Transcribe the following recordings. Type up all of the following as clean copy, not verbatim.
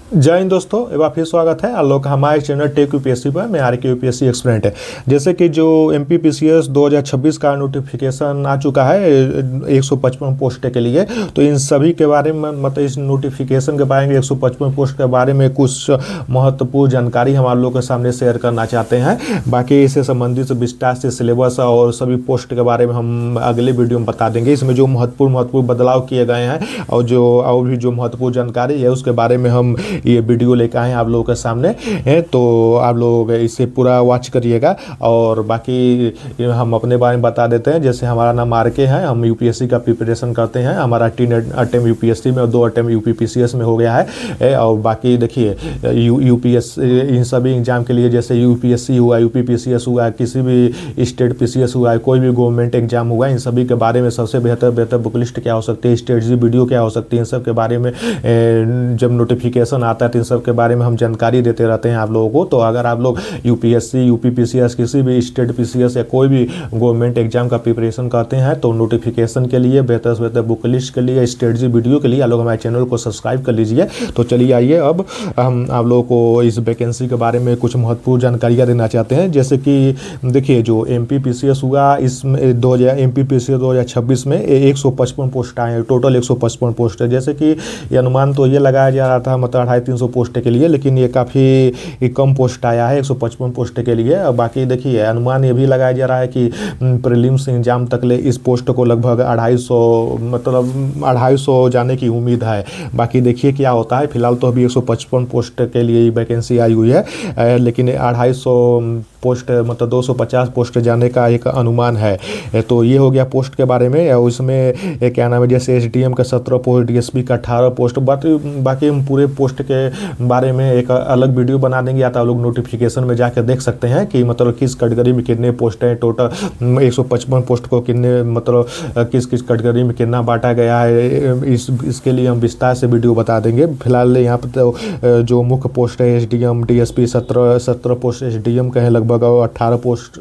जय हिंद दोस्तों, एक बार फिर स्वागत है आप लोग का हमारे चैनल टेक यूपीएससी पर। मैं आर के यूपीएससी एक्सपेरेंट है। जैसे कि जो एमपीपीसीएस 2026 का नोटिफिकेशन आ चुका है 155 पोस्ट के लिए, तो इन सभी के बारे में मतलब इस नोटिफिकेशन के बारे में 155 पोस्ट के बारे में कुछ महत्वपूर्ण जानकारी हम आप लोग के सामने शेयर करना चाहते हैं। बाकी इससे संबंधित विस्तार से सिलेबस और सभी पोस्ट के बारे में हम अगले वीडियो में बता देंगे। इसमें जो महत्वपूर्ण बदलाव किए गए हैं और भी जो महत्वपूर्ण जानकारी है उसके बारे में हम ये वीडियो लेकर आए आप लोगों के सामने है, तो आप लोग इसे पूरा वॉच करिएगा। और बाकी हम अपने बारे में बता देते हैं। जैसे हमारा नाम आर के है, हम यूपीएससी का प्रिपरेशन करते हैं। हमारा 3 अटेम्प्ट यूपीएससी में और 2 अटेम्प्ट यूपीपीसीएस में हो गया है। और बाकी देखिए यूपीएस इन सभी एग्जाम के लिए, जैसे यूपीएससी हुआ, यूपीपीसीएस हुआ, किसी भी स्टेट पीसीएस हुआ, कोई भी गवर्नमेंट एग्जाम हुआ, इन सभी के बारे में सबसे बेहतर बुक लिस्ट क्या हो सकती है, स्ट्रेटजी वीडियो क्या हो सकती है, इन सब के बारे में जब नोटिफिकेशन आता है तो इन सब के बारे में हम जानकारी देते रहते हैं आप लोगों को। तो अगर आप लोग यूपीएससी, यूपीपीसीएस, किसी भी स्टेट पीसीएस या कोई भी गवर्नमेंट एग्जाम का प्रिपरेशन करते हैं तो नोटिफिकेशन के लिए, बेहतर से बेहतर बुक लिस्ट के लिए, स्ट्रेटजी वीडियो के लिए आप लोग हमारे चैनल को सब्सक्राइब कर लीजिए। तो चलिए आइए, अब हम आप लोगों को इस वैकेंसी के बारे में कुछ महत्वपूर्ण जानकारियाँ देना चाहते हैं। जैसे कि देखिए जो एमपीपीसीएस हुआ, इसमें एमपीपीसीएस 2026 में 155 पोस्ट आए हैं, टोटल 155 पोस्ट है। जैसे कि ये अनुमान तो ये लगाया जा रहा था मतलब 250-300 पोस्ट के लिए, लेकिन ये काफ़ी कम पोस्ट आया है 155 पोस्ट के लिए। और बाकी देखिए अनुमान ये भी लगाया जा रहा है कि प्रीलिम्स एग्जाम तक ले इस पोस्ट को लगभग 250 जाने की उम्मीद है। बाकी देखिए क्या होता है। फिलहाल तो अभी 155 पोस्ट के लिए वैकेंसी आई हुई है, लेकिन 250 पोस्ट मतलब 250 पोस्ट जाने का एक अनुमान है। तो ये हो गया पोस्ट के बारे में। और इसमें क्या नाम है, जैसे एसडीएम का 17 पोस्ट, डीएसपी का 18 पोस्ट। बाकी हम पूरे पोस्ट के बारे में एक अलग वीडियो बना देंगे, या तो आप लोग नोटिफिकेशन में जाकर देख सकते हैं कि मतलब किस कैटेगरी में कितने पोस्ट हैं। टोटल 155 पोस्ट को कितने मतलब किस किस कैटेगरी में कितना बांटा गया है, इसके लिए हम विस्तार से वीडियो बता देंगे। फिलहाल यहाँ पर तो जो मुख्य पोस्ट है एसडीएम, डीएसपी 17 पोस्ट एसडीएम के हैं, लगभग 18 पोस्ट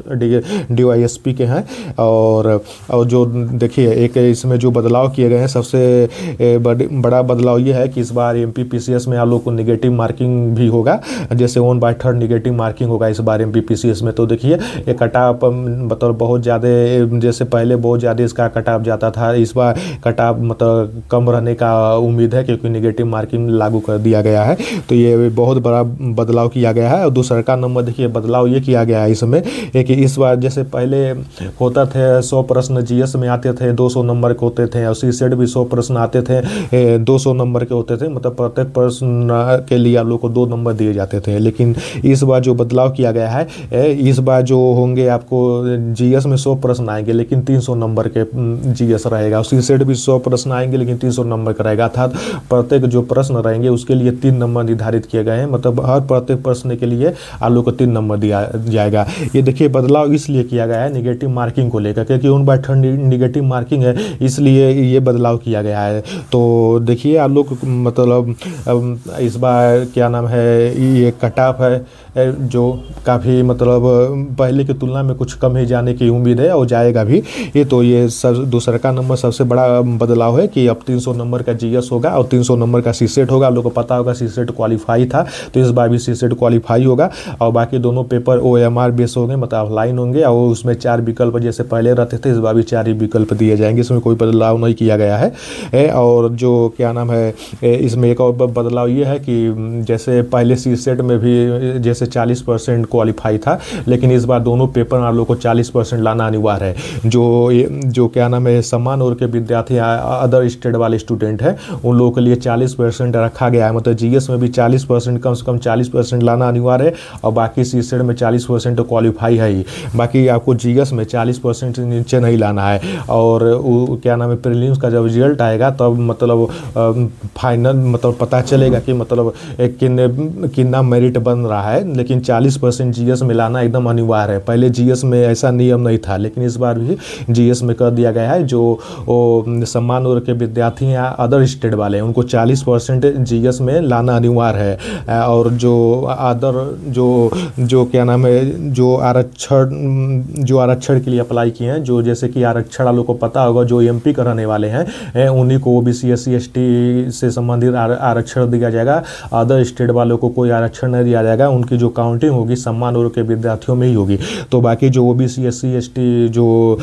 डीवाईएसपी के हैं। और जो देखिए एक इसमें जो बदलाव किए गए हैं, सबसे बड़ा बदलाव ये है कि इस बार एमपीपीसीएस में आप लोग को नेगेटिव मार्किंग भी होगा। जैसे 1/3 नेगेटिव मार्किंग होगा इस बार एमपीपीसीएस में। तो देखिए ये कट-ऑफ मतलब बहुत ज़्यादा, जैसे पहले बहुत ज़्यादा इसका कट-ऑफ जाता था, इस बार कट-ऑफ मतलब कम रहने का उम्मीद है क्योंकि नेगेटिव मार्किंग लागू कर दिया गया है। तो ये बहुत बड़ा बदलाव किया गया है। और दूसरा का नंबर देखिए बदलाव ये किया गया है इसमें कि इस बार जैसे पहले होता थे 100 प्रश्न जीएस में आते थे, 200 नंबर के होते थे, और सीसेट भी 100 प्रश्न आते थे, 200 नंबर के होते थे। मतलब प्रत्येक प्रश्न के लिए आप लोग को 2 नंबर दिए जाते थे। लेकिन इस बार जो बदलाव किया गया है, इस बार जो होंगे आपको जीएस में 100 प्रश्न आएंगे लेकिन 300 नंबर के जीएस रहेगा। सीसेट भी 100 प्रश्न आएंगे लेकिन 300 नंबर का रहेगा। अर्थात प्रत्येक जो प्रश्न रहेंगे उसके लिए 3 नंबर निर्धारित किए गए हैं। मतलब हर प्रत्येक प्रश्न के लिए आप लोग को 3 नंबर दिया जाएगा। ये देखिए बदलाव इसलिए किया गया है नेगेटिव मार्किंग को लेकर, क्योंकि 1/3 नेगेटिव मार्किंग है, इसलिए ये बदलाव किया गया है। तो देखिए आप लोग मतलब इस बार क्या नाम है, ये कट ऑफ है जो काफ़ी मतलब पहले की तुलना में कुछ कम ही जाने की उम्मीद है और जाएगा भी। ये तो ये सब दूसरा का नंबर सबसे बड़ा बदलाव है कि अब 300 नंबर का जीएस होगा और 300 नंबर का सीसेट होगा। आप लोग को पता होगा सीसेट क्वालिफाई था, तो इस बार भी सीसेट क्वालिफाई होगा। और बाकी दोनों पेपर ओएमआर बेस होंगे, मतलब ऑफलाइन होंगे। और उसमें 4 विकल्प जैसे पहले रहते थे, इस बार भी 4 ही विकल्प दिए जाएंगे। इसमें कोई बदलाव नहीं किया गया है। और जो क्या नाम है, इसमें एक और बदलाव ये है कि जैसे पहले सीसेट में भी जैसे 40% क्वालिफाई था, लेकिन इस बार दोनों पेपर आप लोग को 40% लाना अनिवार्य है। जो क्या नाम है, समान वर्ग के विद्यार्थी अदर स्टेट वाले स्टूडेंट हैं, उन लोगों के लिए 40% रखा गया है। मतलब जीएस में भी 40%, कम से कम 40% लाना अनिवार्य है। और बाकी सीसेट में 40% क्वालिफाई है ही। बाकी आपको जीएस में 40% से नीचे नहीं लाना है। और क्या नाम है, प्रीलिम्स का जब रिजल्ट आएगा तब मतलब फाइनल मतलब पता चलेगा कि मतलब कितना मेरिट बन रहा है। लेकिन 40% जीएस में लाना एकदम अनिवार्य है। पहले जीएस में ऐसा नियम नहीं था, लेकिन इस बार भी जीएस में कर दिया गया है। जो सम्मान वर्ग के विद्यार्थी हैं अदर स्टेट वाले, उनको 40% जीएस में लाना अनिवार्य है। और जो अदर जो क्या नाम है, जो आरक्षण के लिए अप्लाई किए हैं, जो जैसे कि आरक्षण वालों को पता होगा, जो एमपी का रहने वाले हैं उन्हीं को ओबीसी एससी एसटी से संबंधित आरक्षण दिया जाएगा। अदर स्टेट वालों को कोई आरक्षण नहीं दिया जाएगा। उनकी जो काउंटिंग होगी सम्मान वर्ग के विद्यार्थियों में ही होगी। तो बाकी जो ओबीसी एससी एसटी जो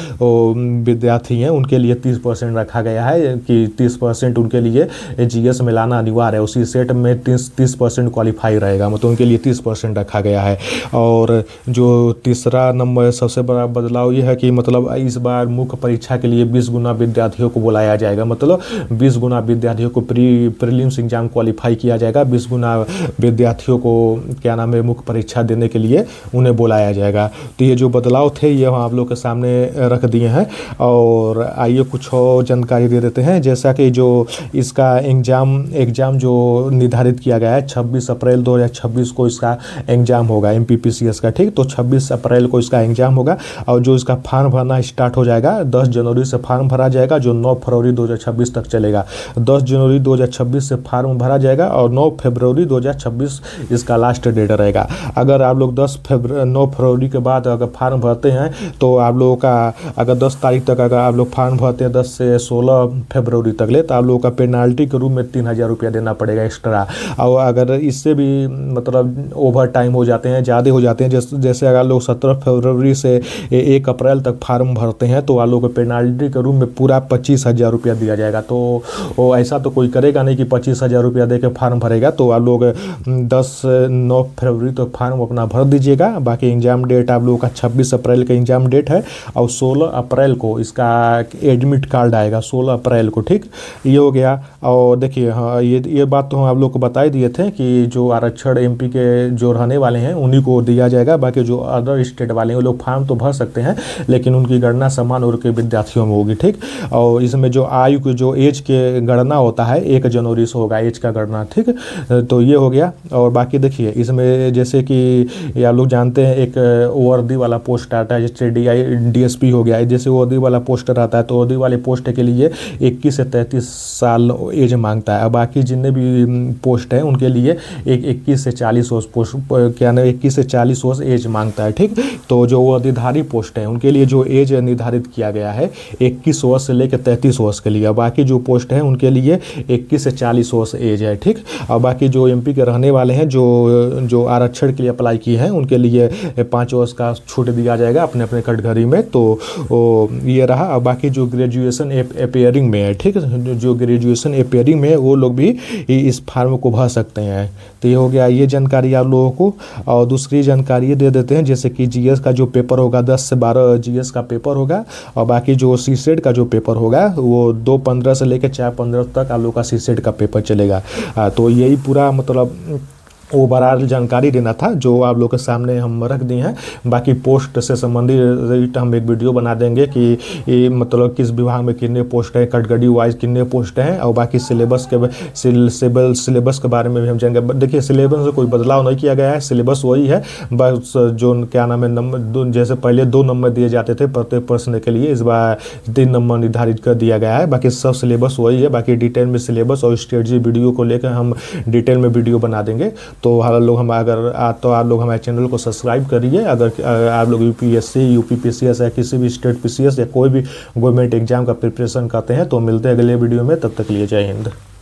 विद्यार्थी हैं उनके लिए 30% रखा गया है कि 30% उनके लिए जीएस में लाना अनिवार्य है। उसी सेट में 30% क्वालिफाई रहेगा, मतलब उनके लिए 30% रखा गया है। और जो तीसरा नंबर सबसे बड़ा बदलाव ये है कि मतलब इस बार मुख्य परीक्षा के लिए 20 गुना विद्यार्थियों को बुलाया जाएगा। मतलब 20 गुना विद्यार्थियों को प्रीलिम्स एग्जाम क्वालिफाई किया जाएगा। 20 गुना विद्यार्थियों को क्या नाम है मुख्य परीक्षा देने के लिए उन्हें बुलाया जाएगा। तो ये जो बदलाव थे ये हम आप लोग के सामने रख दिए हैं। और आइए कुछ और जानकारी दे देते हैं। जैसा कि जो इसका एग्ज़ाम जो निर्धारित किया गया है 26 अप्रैल 2026 को इसका एग्ज़ाम होगा एमपीपीसीएस का, ठीक। तो 26 अप्रैल को इसका एग्ज़ाम होगा और जो इसका फॉर्म भरना स्टार्ट हो जाएगा 10 जनवरी से फॉर्म भरा जाएगा, जो 9 फरवरी 2026 तक चलेगा। 10 जनवरी 2026 से फॉर्म भरा जाएगा और 9 फरवरी 2026 इसका लास्ट डेट रहेगा। अगर आप लोग 9 फरवरी के बाद अगर फॉर्म भरते हैं तो आप लोगों का अगर 10 तारीख तक अगर आप लोग फॉर्म भरते हैं 10 से 16 फरवरी तक ले, तो आप लोगों का पेनाल्टी के रूप में 3000 रुपया देना पड़ेगा एक्स्ट्रा। और अगर इससे भी मतलब ओवर टाइम हो जाते हैं, ज़्यादा हो जाते हैं, जैसे अगर लोग 17 फरवरी से 1 अप्रैल तक फार्म भरते हैं तो आप लोगों को पेनाल्टी के रूप में पूरा 25,000 रुपया दिया जाएगा। तो ऐसा तो कोई करेगा नहीं कि 25,000 रुपया दे के फार्म भरेगा। तो आप लोग 9 फरवरी तक फार्म अपना भर दीजिएगा। बाकी एग्ज़ाम डेट आप लोगों का 26 अप्रैल का एग्ज़ाम डेट है और 16 अप्रैल को इसका एडमिट कार्ड आएगा, 16 अप्रैल को, ठीक। ये हो गया। और देखिए हाँ, ये बात तो हम आप लोग को बता ही दिए थे कि जो आरक्षण एमपी के जो रहने वाले हैं उन्हीं को दिया जाएगा। बाकी जो अदर स्टेट वाले हैं वो लोग फॉर्म तो भर सकते हैं लेकिन उनकी गणना समान वर्ग के विद्यार्थियों में होगी, ठीक। और इसमें जो आयु की जो एज के गणना होता है 1 जनवरी से होगा एज का गणना, ठीक। तो ये हो गया। और बाकी देखिए इसमें जैसे कि आप लोग जानते हैं एक वर्दी वाला पोस्ट आता है, जैसे डीएसपी हो गया, जैसे वर्दी वाला पोस्टर आता है तो वर्दी वाले पोस्ट के लिए 21 से 33 साल एज मांगता है। और बाकी जितने भी पोस्ट हैं उनके लिए 21 से 40 वर्ष पोस्ट क्या नाम 21 से 40 वर्ष एज मांगता है, ठीक। तो जो वर्दीधारी पोस्ट है उनके लिए जो एज निर्धारित किया गया है 21 वर्ष से लेकर 33 वर्ष के लिए। बाकी जो पोस्ट है उनके लिए 21 से 40 वर्ष एज है, ठीक। और बाकी जो एमपी के रहने वाले हैं जो आरक्षण के लिए अप्लाई किए हैं उनके लिए 5 वर्ष का छूट दिया जाएगा अपने अपने कैटेगरी में। तो ये रहा। और बाकी जो ग्रेजुएशन अपेयरिंग में है, ठीक, जो ग्रेजुएशन अपेयरिंग में है वो लोग भी इस फार्म को भर सकते हैं। तो ये हो गया ये जानकारी आप लोगों को। और दूसरी जानकारी ये दे देते हैं जैसे कि जीएस का जो पेपर होगा 10 से 12 जीएस का पेपर होगा। और बाकी जो सीसेट का जो पेपर होगा वो 2/15 से लेकर 4/15 तक आप लोग का सीसेट का पेपर चलेगा। तो यही पूरा मतलब ओवरऑल जानकारी देना था जो आप लोग के सामने हम रख दिए हैं। बाकी पोस्ट से संबंधित हम एक वीडियो बना देंगे कि ये मतलब किस विभाग में कितने पोस्ट हैं, कैटेगरी वाइज कितने पोस्ट हैं। और बाकी सिलेबस के बारे में भी हम जानेंगे। देखिए सिलेबस में कोई बदलाव नहीं किया गया है, सिलेबस वही है। बस जो क्या नाम है नंबर जैसे पहले 2 नंबर दिए जाते थे प्रत्येक प्रश्न के लिए, इस बार 3 नंबर निर्धारित कर दिया गया है। बाकी सब सिलेबस वही है। बाकी डिटेल में सिलेबस और स्ट्रेटजी वीडियो को लेकर हम डिटेल में वीडियो बना देंगे। तो आप लोग आप लोग हमारे चैनल को सब्सक्राइब करिए। अगर आप लोग यूपीएससी यूपीपीसीएस या किसी भी स्टेट पीसीएस या कोई भी गवर्नमेंट एग्जाम का प्रिपरेशन करते हैं तो मिलते हैं अगले वीडियो में। तब तक लिए जय हिंद।